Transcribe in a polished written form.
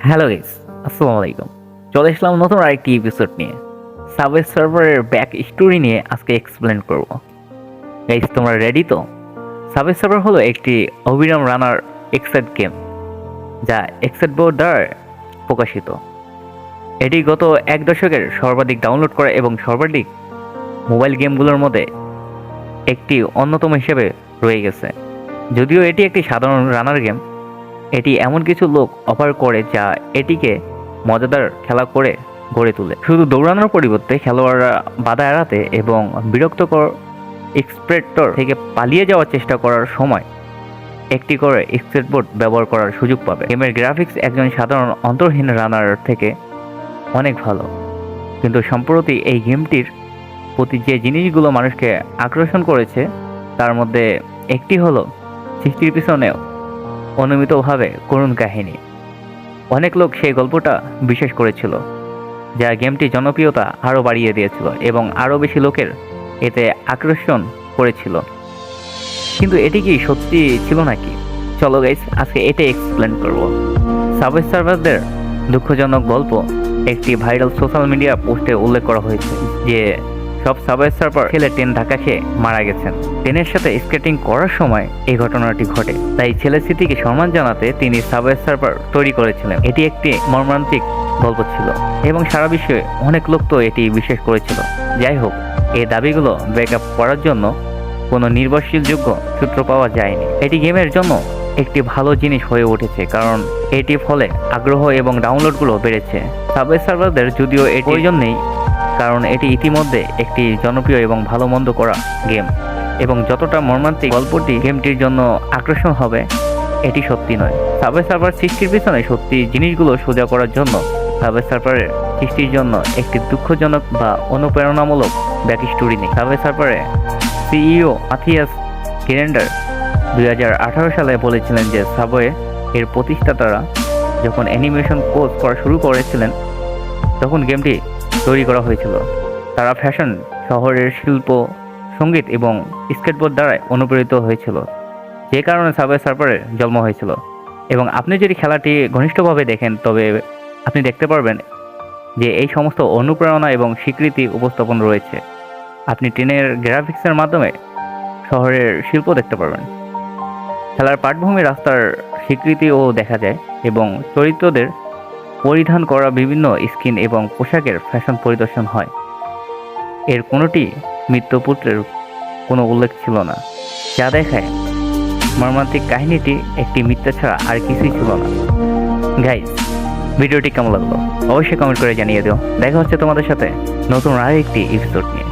Hello guys, আসসালামু আলাইকুম। চলে আসলাম নতুন আরেকটি এপিসোড নিয়ে। সাবওয়ে সার্ভারের ব্যাক স্টোরি নিয়ে আজকে এক্সপ্লেন করব। গাইস, তোমরা রেডি তো? সাবওয়ে সার্ভার হলো একটি অবিরাম রানার এক্সাইট গেম, যা SYBO দ্বারা প্রকাশিত। এটি গত এক দশকের সর্বাধিক ডাউনলোড করা এবং সর্বাধিক মোবাইল গেমগুলোর মধ্যে একটি অন্যতম হিসেবে রয়ে গেছে। যদিও এটি একটি সাধারণ রানার গেম, এটি এমন কিছু লোক অফার করে যা এটিকে মজাদার খেলা করে গড়ে তোলে। শুধু দৌড়ানোর পরিবর্তে খেলোয়াড়রা বাধা এড়াতে এবং বিরক্তকর এক্সপ্রেক্টর থেকে পালিয়ে যাওয়ার চেষ্টা করার সময় একটি করে স্কেটবোর্ড ব্যবহার করার সুযোগ পাবে। গেমের গ্রাফিক্স একজন সাধারণ অন্তর্হীন রানার থেকে অনেক ভালো, কিন্তু সম্প্রতি এই গেমটির প্রতি যে জিনিসগুলো মানুষকে আকর্ষণ করেছে তার মধ্যে একটি হলো সৃষ্টির পিছনেও অনুমিতভাবে করুণ কাহিনী। অনেক লোক সেই গল্পটা বিশ্বাস করেছিল, যা গেমটি জনপ্রিয়তা আরও বাড়িয়ে দিয়েছিল এবং আরও বেশি লোকের এতে আকর্ষণ করেছিল। কিন্তু এটি কি সত্যি ছিল নাকি? চলো গাইস, আজকে এটা এক্সপ্লেন করব। সাবওয়ে সার্ভারদের দুঃখজনক গল্প একটি ভাইরাল সোশ্যাল মিডিয়া পোস্টে উল্লেখ করা হয়েছে যে সব সাবওয়ে সার্ভার খেলে ট্রেন ধাক্কা খেয়ে মারা গেছেন। ট্রেনের সাথে স্কেটিং করার সময় এই ঘটনাটি ঘটে, তাই ছেলের স্মৃতিকে সম্মান জানাতে তিনি সাবওয়ে সার্ভার তৈরি করেছিলেন। এটি একটি মর্মান্তিক গল্প ছিল এবং সারা বিশ্বে অনেক লোক তো এটি বিশ্বাস করেছিল। যাই হোক, এই দাবিগুলো ব্যাকআপ করার জন্য কোনো নির্ভরশীলযোগ্য সূত্র পাওয়া যায়নি। এটি গেমের জন্য একটি ভালো জিনিস হয়ে উঠেছে, কারণ এটির ফলে আগ্রহ এবং ডাউনলোডগুলো বেড়েছে। সাবওয়ে সার্ভারদের যদিও এর প্রয়োজন নেই, কারণ এটি ইতিমধ্যে একটি জনপ্রিয় এবং ভালো মন্দ করা গেম, এবং যতটা মর্মান্তিক গল্পটি গেমটির জন্য আকর্ষণ হবে এটি সত্যি নয়। সাবওয়ে সার্ভার সৃষ্টির পিছনে সত্যি জিনিসগুলো সোজা করার জন্য সাবওয়ে সার্ভারের সৃষ্টির জন্য একটি দুঃখজনক বা অনুপ্রেরণামূলক ব্যাক স্টোরি নেই। সাবওয়ে সার্ভারের সিইও মাথিয়াস গ্রেন্ডার 2018 সালে বলেছিলেন যে সাবওয়ে এর প্রতিষ্ঠাতারা যখন অ্যানিমেশন পোস্ট করা শুরু করেছিলেন তখন গেমটি তৈরি করা হয়েছিল। তারা ফ্যাশন, শহরের শিল্প, সঙ্গীত এবং স্কেটবোর্ড দ্বারা অনুপ্রেরিত হয়েছিল, যে কারণে সাবওয়ে সার্ভারের জন্ম হয়েছিল। এবং আপনি যদি খেলাটি ঘনিষ্ঠভাবে দেখেন তবে আপনি দেখতে পারবেন যে এই সমস্ত অনুপ্রেরণা এবং স্বীকৃতি উপস্থাপন রয়েছে। আপনি ট্রেনের গ্রাফিক্সের মাধ্যমে শহরের শিল্প দেখতে পারবেন। খেলার পাঠভূমি রাস্তার স্বীকৃতিও দেখা যায় এবং চরিত্রদের পরিধান করা বিভিন্ন স্কিন এবং পোশাকের ফ্যাশন পরিদর্শন হয়। এর কোনোটি মৃত্যুপুত্রের কোনো উল্লেখ ছিল না, যা দেখায় মর্মান্তিক কাহিনীটি একটি মিথ্যা ছাড়া আর কিছুই ছিল না। গাইস, ভিডিওটি কেমন লাগলো অবশ্যই কমেন্ট করে জানিয়ে দিও। দেখা হচ্ছে তোমাদের সাথে নতুন আরেকটি এপিসোড নিয়ে।